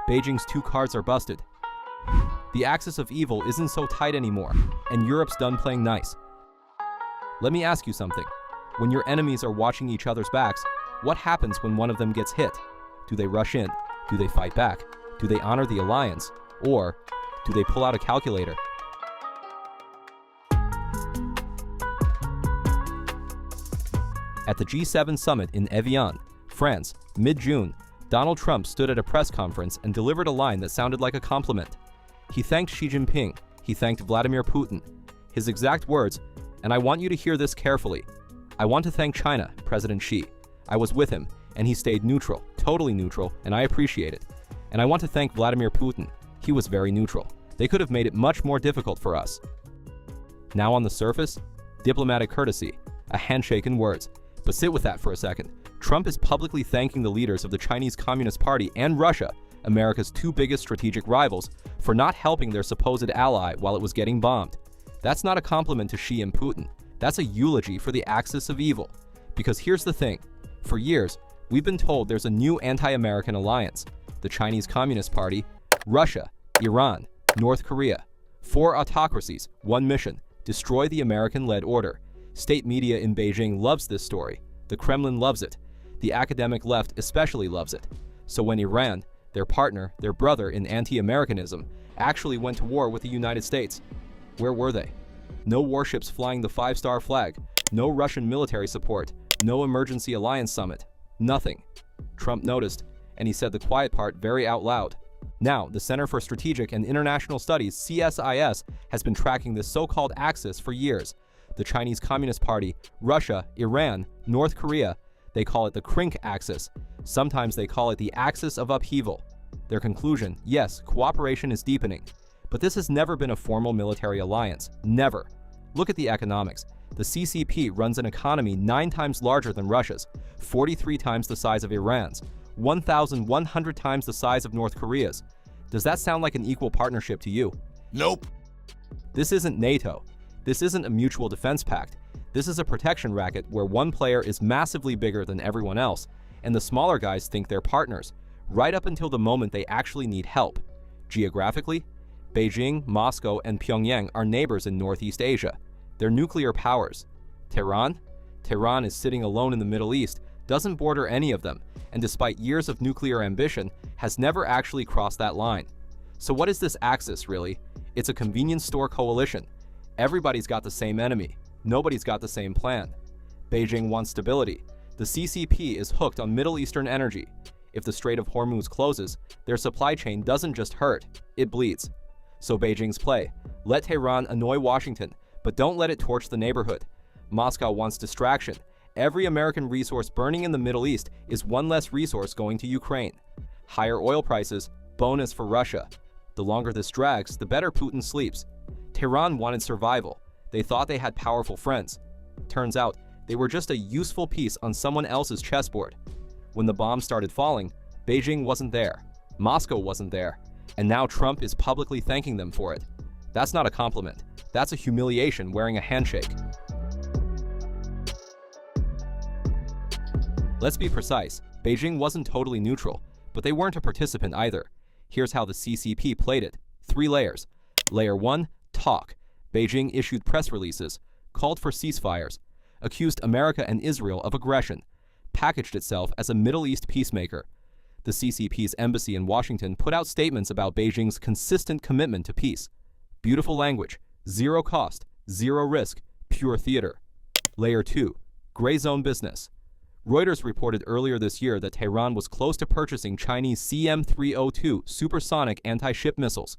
Beijing's two cards are busted. The axis of evil isn't so tight anymore, and Europe's done playing nice. Let me ask you something. When your enemies are watching each other's backs, what happens when one of them gets hit? Do they rush in? Do they fight back? Do they honor the alliance? Or do they pull out a calculator? At the G7 summit in Evian, France, mid-June, Donald Trump stood at a press conference and delivered a line that sounded like a compliment. He thanked Xi Jinping. He thanked Vladimir Putin. His exact words, and I want you to hear this carefully. I want to thank China, President Xi. I was with him, and he stayed neutral, totally neutral, and I appreciate it. And I want to thank Vladimir Putin. He was very neutral. They could have made it much more difficult for us. Now on the surface, diplomatic courtesy, a handshake and words. But sit with that for a second. Trump is publicly thanking the leaders of the Chinese Communist Party and Russia, America's two biggest strategic rivals, for not helping their supposed ally while it was getting bombed. That's not a compliment to Xi and Putin. That's a eulogy for the axis of evil. Because here's the thing. For years, we've been told there's a new anti-American alliance. The Chinese Communist Party, Russia, Iran, North Korea. 4 autocracies, 1 mission, destroy the American-led order. State media in Beijing loves this story. The Kremlin loves it. The academic left especially loves it. So when Iran, their partner, their brother in anti-Americanism, actually went to war with the United States, where were they? No warships flying the 5-star flag, no Russian military support, no emergency alliance summit, nothing. Trump noticed, and he said the quiet part very out loud. Now, the Center for Strategic and International Studies, CSIS, has been tracking this so-called axis for years. The Chinese Communist Party, Russia, Iran, North Korea, they call it the CRINK axis. Sometimes they call it the axis of upheaval. Their conclusion, yes, cooperation is deepening. But this has never been a formal military alliance. Never. Look at the economics. The CCP runs an economy 9 times larger than Russia's, 43 times the size of Iran's, 1,100 times the size of North Korea's. Does that sound like an equal partnership to you? Nope. This isn't NATO. This isn't a mutual defense pact. This is a protection racket where one player is massively bigger than everyone else, and the smaller guys think they're partners, right up until the moment they actually need help. Geographically, Beijing, Moscow, and Pyongyang are neighbors in Northeast Asia. They're nuclear powers. Tehran? Tehran is sitting alone in the Middle East, doesn't border any of them, and despite years of nuclear ambition, has never actually crossed that line. So what is this axis, really? It's a convenience store coalition. Everybody's got the same enemy. Nobody's got the same plan. Beijing wants stability. The CCP is hooked on Middle Eastern energy. If the Strait of Hormuz closes, their supply chain doesn't just hurt, it bleeds. So Beijing's play. Let Tehran annoy Washington, but don't let it torch the neighborhood. Moscow wants distraction. Every American resource burning in the Middle East is one less resource going to Ukraine. Higher oil prices, bonus for Russia. The longer this drags, the better Putin sleeps. Tehran wanted survival. They thought they had powerful friends. Turns out, they were just a useful piece on someone else's chessboard. When the bombs started falling, Beijing wasn't there. Moscow wasn't there. And now Trump is publicly thanking them for it. That's not a compliment. That's a humiliation wearing a handshake. Let's be precise. Beijing wasn't totally neutral, but they weren't a participant either. Here's how the CCP played it. 3 layers. Layer 1, talk. Beijing issued press releases, called for ceasefires, accused America and Israel of aggression, packaged itself as a Middle East peacemaker. The CCP's embassy in Washington put out statements about Beijing's consistent commitment to peace. Beautiful language, zero cost, zero risk, pure theater. Layer 2, gray zone business. Reuters reported earlier this year that Tehran was close to purchasing Chinese CM-302 supersonic anti-ship missiles,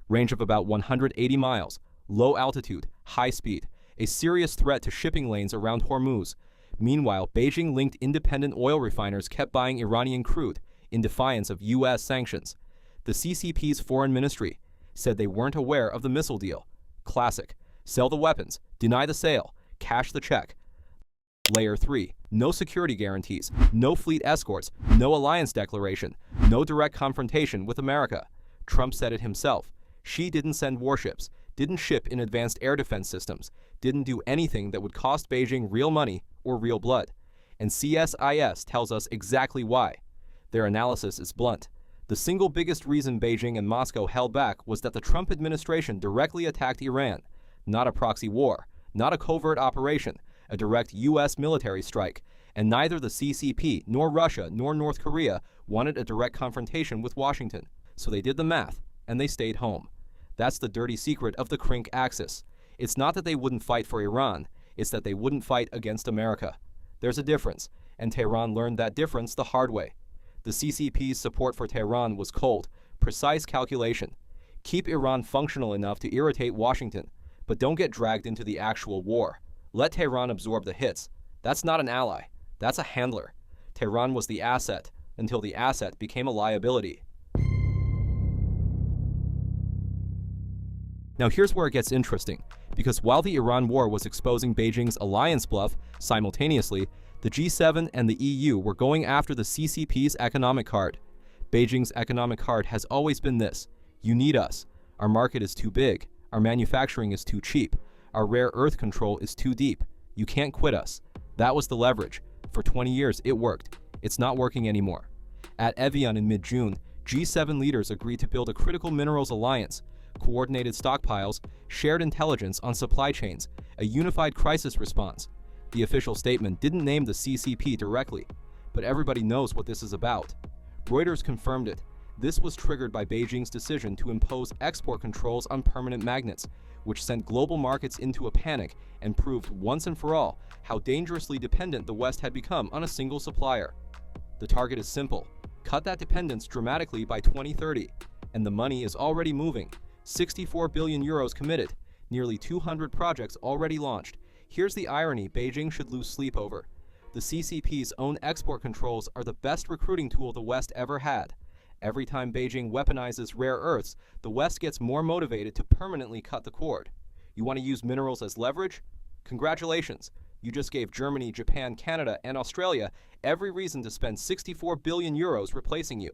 range of about 180 miles, low altitude, high speed, a serious threat to shipping lanes around Hormuz. Meanwhile, Beijing-linked independent oil refiners kept buying Iranian crude in defiance of U.S. sanctions. The CCP's foreign ministry said they weren't aware of the missile deal. Classic. Sell the weapons, deny the sale, cash the check. Layer 3. No security guarantees, no fleet escorts, no alliance declaration, no direct confrontation with America. Trump said it himself. Xi didn't send warships, didn't ship in advanced air defense systems, didn't do anything that would cost Beijing real money or real blood. And CSIS tells us exactly why. Their analysis is blunt. The single biggest reason Beijing and Moscow held back was that the Trump administration directly attacked Iran, not a proxy war, not a covert operation, a direct U.S. military strike, and neither the CCP nor Russia nor North Korea wanted a direct confrontation with Washington. So they did the math, and they stayed home. That's the dirty secret of the CRINK axis. It's not that they wouldn't fight for Iran, it's that they wouldn't fight against America. There's a difference, and Tehran learned that difference the hard way. The CCP's support for Tehran was cold, precise calculation. Keep Iran functional enough to irritate Washington, but don't get dragged into the actual war. Let Tehran absorb the hits. That's not an ally. That's a handler. Tehran was the asset until the asset became a liability. Now here's where it gets interesting, because while the Iran war was exposing Beijing's alliance bluff, simultaneously, the G7 and the EU were going after the CCP's economic card. Beijing's economic card has always been this: you need us. Our market is too big. Our manufacturing is too cheap. Our rare earth control is too deep. You can't quit us. That was the leverage. For 20 years, it worked. It's not working anymore. At Evian in mid-June, G7 leaders agreed to build a critical minerals alliance, coordinated stockpiles, shared intelligence on supply chains, a unified crisis response. The official statement didn't name the CCP directly, but everybody knows what this is about. Reuters confirmed it. This was triggered by Beijing's decision to impose export controls on permanent magnets, which sent global markets into a panic and proved once and for all how dangerously dependent the West had become on a single supplier. The target is simple: cut that dependence dramatically by 2030, and the money is already moving. 64 billion euros committed, nearly 200 projects already launched. Here's the irony Beijing should lose sleep over. The CCP's own export controls are the best recruiting tool the West ever had. Every time Beijing weaponizes rare earths, the West gets more motivated to permanently cut the cord. You want to use minerals as leverage? Congratulations! You just gave Germany, Japan, Canada, and Australia every reason to spend 64 billion euros replacing you.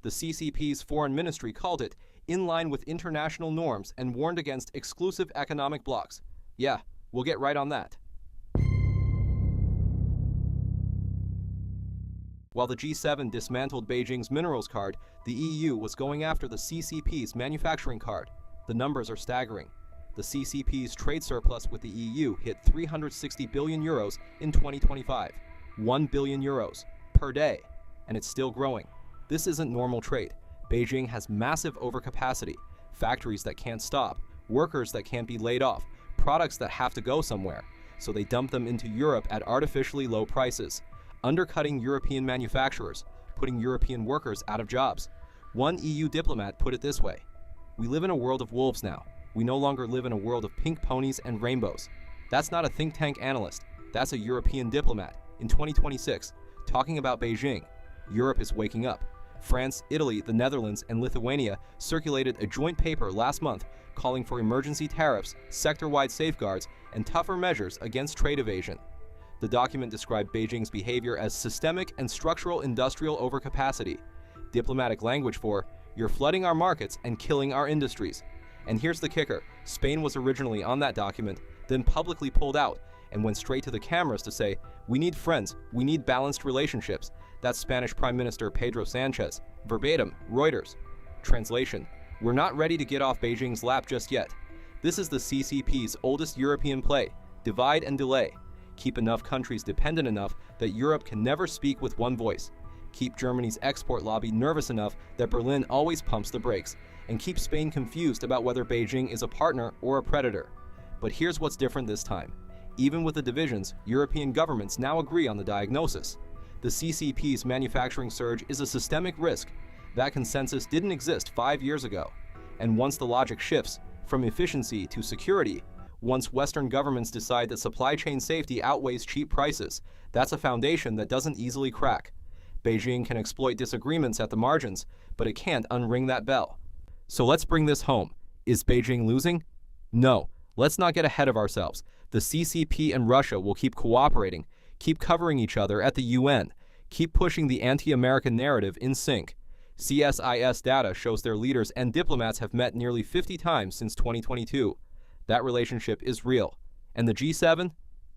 The CCP's foreign ministry called it in line with international norms and warned against exclusive economic blocs. Yeah, we'll get right on that. While the G7 dismantled Beijing's minerals card, the EU was going after the CCP's manufacturing card. The numbers are staggering. The CCP's trade surplus with the EU hit 360 billion euros in 2025. 1 billion euros per day, and it's still growing. This isn't normal trade. Beijing has massive overcapacity, factories that can't stop, workers that can't be laid off, products that have to go somewhere, so they dump them into Europe at artificially low prices, undercutting European manufacturers, putting European workers out of jobs. One EU diplomat put it this way: "We live in a world of wolves now. We no longer live in a world of pink ponies and rainbows." That's not a think tank analyst. That's a European diplomat in 2026 talking about Beijing. Europe is waking up. France, Italy, the Netherlands, and Lithuania circulated a joint paper last month calling for emergency tariffs, sector-wide safeguards, and tougher measures against trade evasion. The document described Beijing's behavior as systemic and structural industrial overcapacity. Diplomatic language for, "You're flooding our markets and killing our industries." And here's the kicker: Spain was originally on that document, then publicly pulled out, and went straight to the cameras to say, "We need friends, we need balanced relationships." That's Spanish Prime Minister Pedro Sanchez. Verbatim, Reuters. Translation: "We're not ready to get off Beijing's lap just yet." This is the CCP's oldest European play: divide and delay. Keep enough countries dependent enough that Europe can never speak with one voice. Keep Germany's export lobby nervous enough that Berlin always pumps the brakes. And keep Spain confused about whether Beijing is a partner or a predator. But here's what's different this time. Even with the divisions, European governments now agree on the diagnosis. The CCP's manufacturing surge is a systemic risk. That consensus didn't exist 5 years ago. And once the logic shifts from efficiency to security, once Western governments decide that supply chain safety outweighs cheap prices, that's a foundation that doesn't easily crack. Beijing can exploit disagreements at the margins, but it can't unring that bell. So let's bring this home. Is Beijing losing? No. Let's not get ahead of ourselves. The CCP and Russia will keep cooperating, keep covering each other at the UN, keep pushing the anti-American narrative in sync. CSIS data shows their leaders and diplomats have met nearly 50 times since 2022. That relationship is real. And the G7?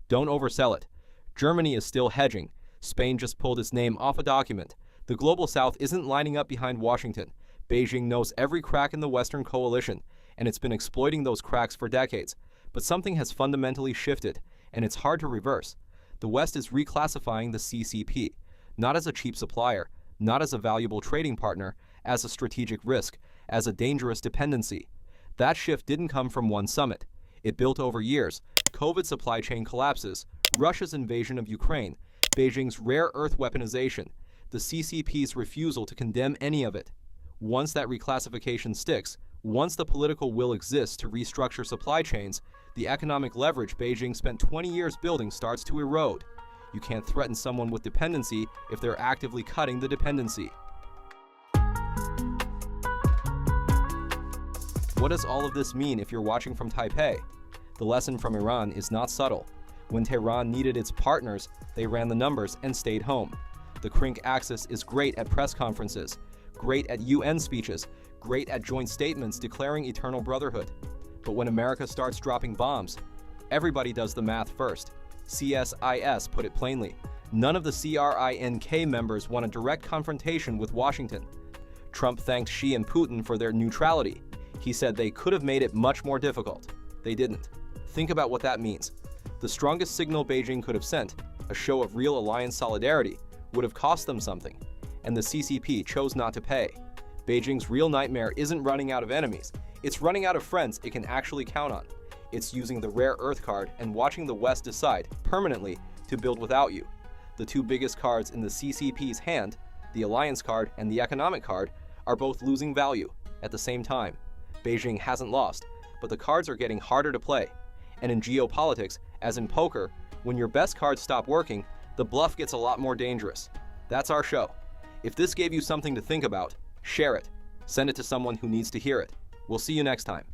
Don't oversell it. Germany is still hedging. Spain just pulled its name off a document. The Global South isn't lining up behind Washington. Beijing knows every crack in the Western coalition, and it's been exploiting those cracks for decades. But something has fundamentally shifted, and it's hard to reverse. The West is reclassifying the CCP, not as a cheap supplier, not as a valuable trading partner, as a strategic risk, as a dangerous dependency. That shift didn't come from one summit. It built over years. COVID supply chain collapses, Russia's invasion of Ukraine, Beijing's rare earth weaponization, the CCP's refusal to condemn any of it. Once that reclassification sticks, once the political will exists to restructure supply chains, the economic leverage Beijing spent 20 years building starts to erode. You can't threaten someone with dependency if they're actively cutting the dependency. What does all of this mean if you're watching from Taipei? The lesson from Iran is not subtle. When Tehran needed its partners, they ran the numbers and stayed home. The CRINK axis is great at press conferences, great at UN speeches, great at joint statements declaring eternal brotherhood. But when America starts dropping bombs, everybody does the math first. CSIS put it plainly. None of the CRINK members want a direct confrontation with Washington. Trump thanked Xi and Putin for their neutrality. He said they could have made it much more difficult. They didn't. Think about what that means. The strongest signal Beijing could have sent, a show of real alliance solidarity, would have cost them something. And the CCP chose not to pay. Beijing's real nightmare isn't running out of enemies. It's running out of friends it can actually count on. It's using the rare earth card and watching the West decide, permanently, to build without you. The two biggest cards in the CCP's hand, the alliance card and the economic card, are both losing value at the same time. Beijing hasn't lost, but the cards are getting harder to play. And in geopolitics, as in poker, when your best cards stop working, the bluff gets a lot more dangerous. That's our show. If this gave you something to think about, share it. Send it to someone who needs to hear it. We'll see you next time.